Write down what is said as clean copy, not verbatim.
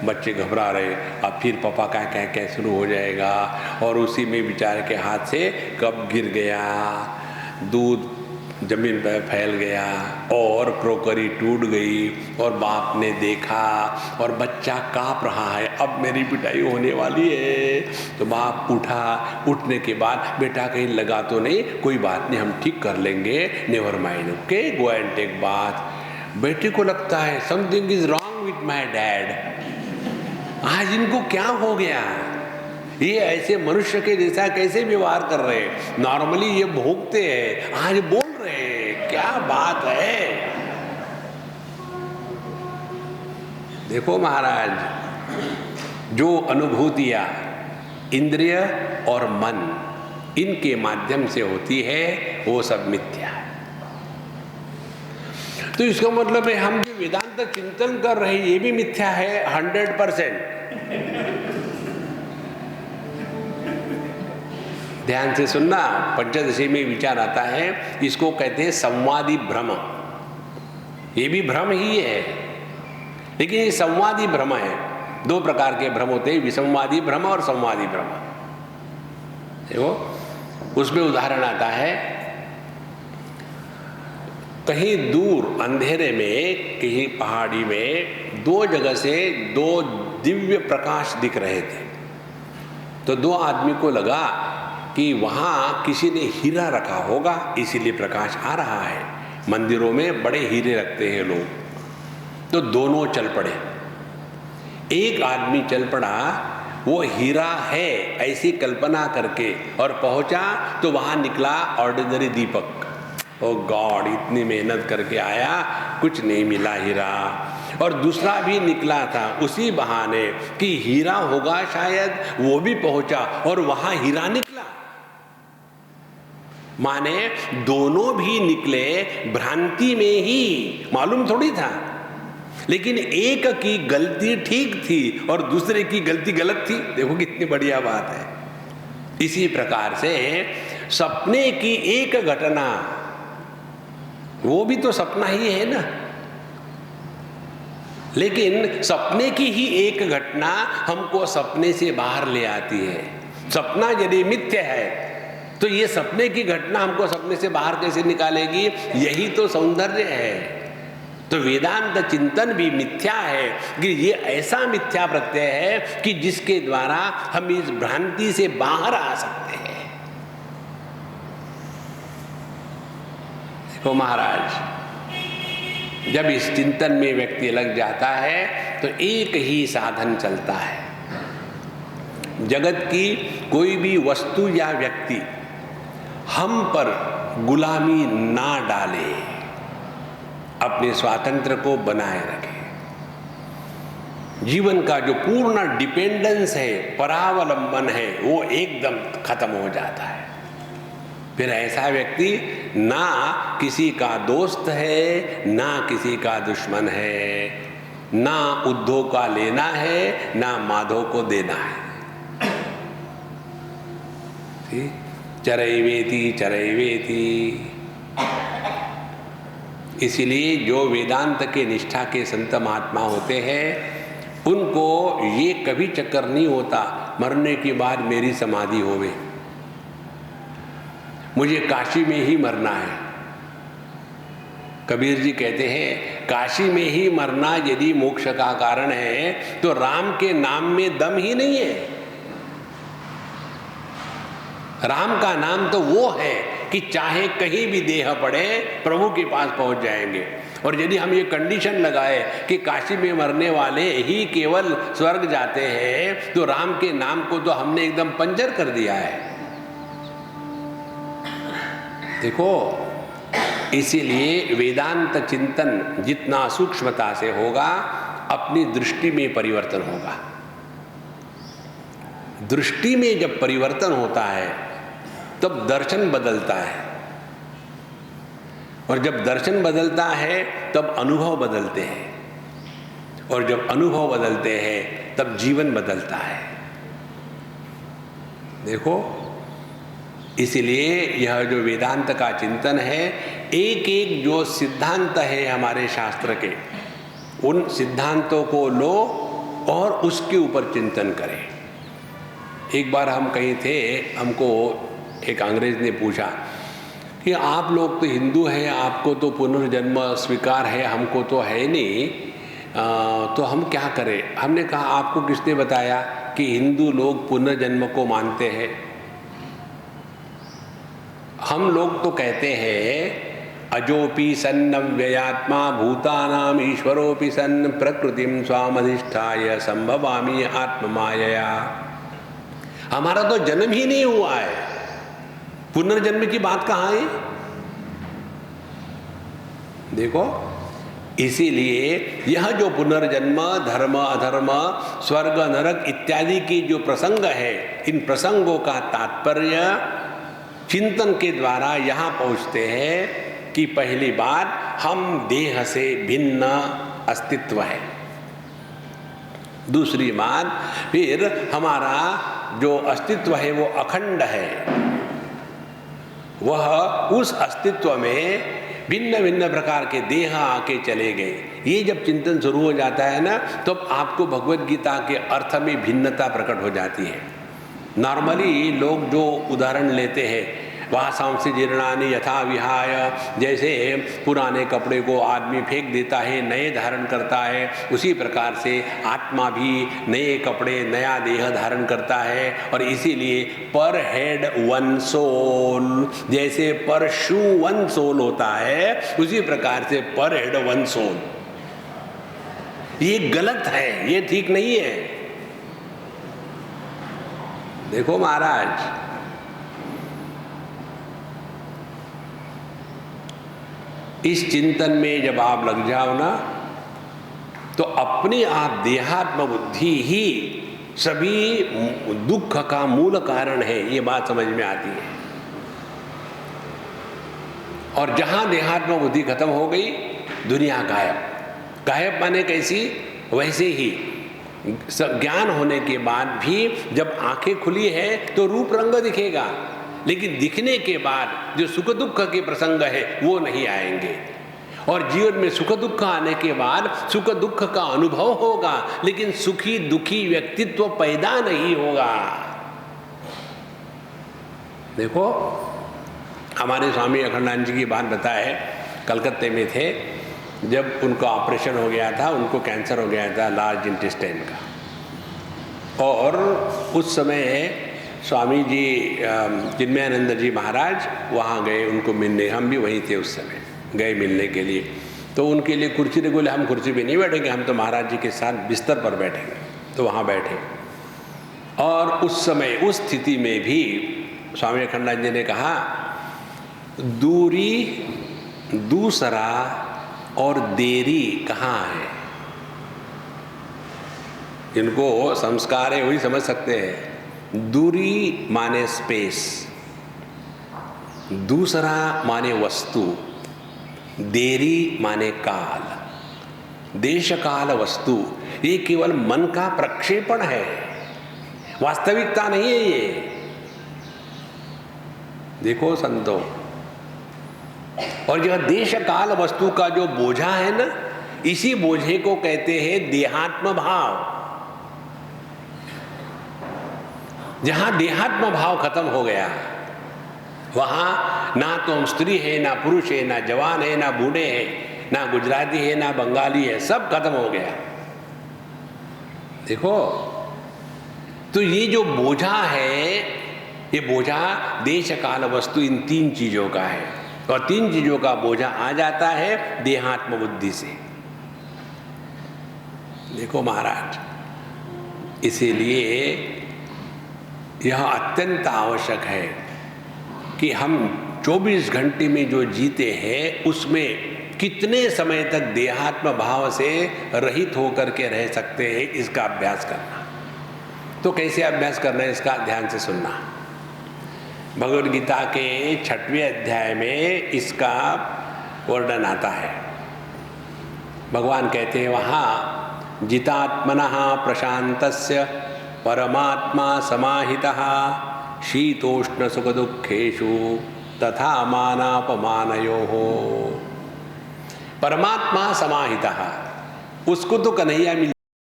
बच्चे घबरा रहे, अब फिर पापा का कह शुरू हो जाएगा, और उसी में बेचारे के हाथ से कप गिर गया, दूध जमीन पर फैल गया और क्रोकरी टूट गई, और बाप ने देखा और बच्चा काँप रहा है, अब मेरी पिटाई होने वाली है। तो बाप उठा, उठने के बाद बेटा कहीं लगा तो नहीं, कोई बात नहीं, हम ठीक कर लेंगे, never mind, okay, go and take bath. बेटे को लगता है something is wrong with my dad, आज इनको क्या हो गया, ये ऐसे मनुष्य के जैसा कैसे व्यवहार कर रहे हैं, नॉर्मली ये भोगते हैं, आज बोल रहे हैं, क्या बात है। देखो महाराज, जो अनुभूतियां इंद्रिय और मन इनके माध्यम से होती है वो सब मिथ्या है। तो इसका मतलब है हम जो वेदांत चिंतन कर रहे हैं ये भी मिथ्या है 100%। ध्यान से सुनना, पंचदशी में विचार आता है, इसको कहते हैं संवादी भ्रम। ये भी भ्रम ही है, लेकिन ये संवादी भ्रम है। दो प्रकार के भ्रम होते हैं, विसंवादी भ्रम और संवादी भ्रम। देखो उसमें उदाहरण आता है, कहीं दूर अंधेरे में कहीं पहाड़ी में दो जगह से दो दिव्य प्रकाश दिख रहे थे। तो दो आदमी को लगा कि वहाँ किसी ने हीरा रखा होगा, इसीलिए प्रकाश आ रहा है। मंदिरों में बड़े हीरे रखते हैं लोग। तो दोनों चल पड़े। एक आदमी चल पड़ा, वो हीरा है ऐसी कल्पना करके, और पहुंचा तो वहाँ निकला ऑर्डिनरी दीपक। ओ गॉड, इतनी मेहनत करके आया, कुछ नहीं मिला हीरा। और दूसरा भी निकला था उसी बहाने कि हीरा होगा शायद, वो भी पहुंचा और वहाँ हीरा निकला। माने दोनों भी निकले भ्रांति में ही, मालूम थोड़ी था। लेकिन एक की गलती ठीक थी और दूसरे की गलती गलत थी। देखो कितनी बढ़िया बात है। इसी प्रकार से सपने की एक घटना, वो भी तो सपना ही है ना, लेकिन सपने की ही एक घटना हमको सपने से बाहर ले आती है। सपना यदि मिथ्या है तो ये सपने की घटना हमको सपने से बाहर कैसे निकालेगी? यही तो सौंदर्य है। तो वेदांत चिंतन भी मिथ्या है कि ये ऐसा मिथ्या प्रत्यय है कि जिसके द्वारा हम इस भ्रांति से बाहर आ सकते हैं। देखो महाराज, जब इस चिंतन में व्यक्ति लग जाता है तो एक ही साधन चलता है। जगत की कोई भी वस्तु या व्यक्ति हम पर गुलामी ना डाले, अपने स्वातंत्र को बनाए रखे। जीवन का जो पूर्ण डिपेंडेंस है, परावलंबन है, वो एकदम खत्म हो जाता है। फिर ऐसा व्यक्ति ना किसी का दोस्त है, ना किसी का दुश्मन है, ना उद्धव का लेना है, ना माधव को देना है। चरैवेति चरैवेति। इसीलिए जो वेदांत के निष्ठा के संत महात्मा होते हैं उनको ये कभी चक्कर नहीं होता मरने के बाद मेरी समाधि होवे, मुझे काशी में ही मरना है। कबीर जी कहते हैं काशी में ही मरना यदि मोक्ष का कारण है तो राम के नाम में दम ही नहीं है। राम का नाम तो वो है कि चाहे कहीं भी देह पड़े प्रभु के पास पहुंच जाएंगे। और यदि हम ये कंडीशन लगाए कि काशी में मरने वाले ही केवल स्वर्ग जाते हैं तो राम के नाम को तो हमने एकदम पंचर कर दिया है। देखो, इसीलिए वेदांत चिंतन जितना सूक्ष्मता से होगा अपनी दृष्टि में परिवर्तन होगा। दृष्टि में जब परिवर्तन होता है तब दर्शन बदलता है, और जब दर्शन बदलता है तब अनुभव बदलते हैं, और जब अनुभव बदलते हैं तब जीवन बदलता है। देखो, इसलिए यह जो वेदांत का चिंतन है, एक एक जो सिद्धांत है हमारे शास्त्र के, उन सिद्धांतों को लो और उसके ऊपर चिंतन करें। एक बार हम कहीं थे, हमको एक अंग्रेज ने पूछा कि आप लोग तो हिंदू हैं, आपको तो पुनर्जन्म स्वीकार है, हमको तो है नहीं, तो हम क्या करें? हमने कहा आपको किसने बताया कि हिंदू लोग पुनर्जन्म को मानते हैं? हम लोग तो कहते हैं अजोपि सन्न व्ययात्मा भूतानाम ईश्वरोपि सन्न प्रकृतिम स्वामधिष्ठाय संभवामि आत्ममायया। हमारा तो जन्म ही नहीं हुआ है, पुनर्जन्म की बात कहाँ है? देखो, इसीलिए यह जो पुनर्जन्म, धर्म अधर्म, स्वर्ग नरक इत्यादि की जो प्रसंग है, इन प्रसंगों का तात्पर्य चिंतन के द्वारा यहाँ पहुँचते हैं कि पहली बात, हम देह से भिन्न अस्तित्व है। दूसरी बात, फिर हमारा जो अस्तित्व है वो अखंड है, वह उस अस्तित्व में भिन्न भिन्न प्रकार के देह आके चले गए। ये जब चिंतन शुरू हो जाता है ना, तो आपको भगवद गीता के अर्थ में भिन्नता प्रकट हो जाती है। नॉर्मली लोग जो उदाहरण लेते हैं, वासांसि जीर्णानि यथा विहाय, जैसे पुराने कपड़े को आदमी फेंक देता है, नए धारण करता है, उसी प्रकार से आत्मा भी नए कपड़े, नया देह धारण करता है। और इसीलिए पर हेड वन सोल, जैसे पर शू वन सोल होता है, उसी प्रकार से पर हेड वन सोल। ये गलत है, ये ठीक नहीं है। देखो महाराज, इस चिंतन में जब आप लग जाओ ना, तो अपने आप देहात्म बुद्धि ही सभी दुख का मूल कारण है, ये बात समझ में आती है। और जहां देहात्म बुद्धि खत्म हो गई, दुनिया गायब। गायब माने कैसी? वैसे ही ज्ञान होने के बाद भी जब आंखें खुली है तो रूप रंग दिखेगा, लेकिन दिखने के बाद जो सुख दुख के प्रसंग है वो नहीं आएंगे। और जीवन में सुख दुख आने के बाद सुख दुख का अनुभव होगा, लेकिन सुखी दुखी व्यक्तित्व पैदा नहीं होगा। देखो, हमारे स्वामी अखंडानंद जी की बात बताए, कलकत्ते में थे, जब उनका ऑपरेशन हो गया था, उनको कैंसर हो गया था लार्ज इंटेस्टाइन का। और उस समय स्वामी जी चिन्मयानंद जी महाराज वहाँ गए उनको मिलने, हम भी वहीं थे उस समय, गए मिलने के लिए। तो उनके लिए कुर्सी ने बोले हम कुर्सी पे नहीं बैठेंगे, हम तो महाराज जी के साथ बिस्तर पर बैठेंगे। तो वहाँ बैठे, और उस समय उस स्थिति में भी स्वामी अखंडानंद जी ने कहा, दूरी, दूसरा और देरी कहाँ है? जिनको संस्कार है वही समझ सकते हैं। दूरी माने स्पेस, दूसरा माने वस्तु, देरी माने काल, देश काल वस्तु। ये केवल मन का प्रक्षेपण है, वास्तविकता नहीं है ये। देखो संतो, और यह देश काल वस्तु का जो बोझा है ना, इसी बोझे को कहते हैं देहात्म भाव। जहां देहात्म भाव खत्म हो गया, वहां ना तो हम स्त्री है, ना पुरुष है, ना जवान है, ना बूढ़े हैं, ना गुजराती है, ना बंगाली है, सब खत्म हो गया। देखो, तो ये जो बोझा है, ये बोझा देश काल वस्तु इन तीन चीजों का है, और तीन चीजों का बोझा आ जाता है देहात्म बुद्धि से। देखो महाराज, इसीलिए यह अत्यंत आवश्यक है कि हम 24 घंटे में जो जीते हैं उसमें कितने समय तक देहात्म भाव से रहित होकर के रह सकते हैं, इसका अभ्यास करना। तो कैसे अभ्यास करना है, इसका ध्यान से सुनना। भगवद गीता के 6वें अध्याय में इसका वर्णन आता है। भगवान कहते हैं वहाँ, जितात्मनः प्रशान्तस्य परमात्मा समाहितः शीतोष्ण सुख दुखेषु तथा मानापमानयोः। परमात्मा समाहितः, उसको तो कन्हैया मिल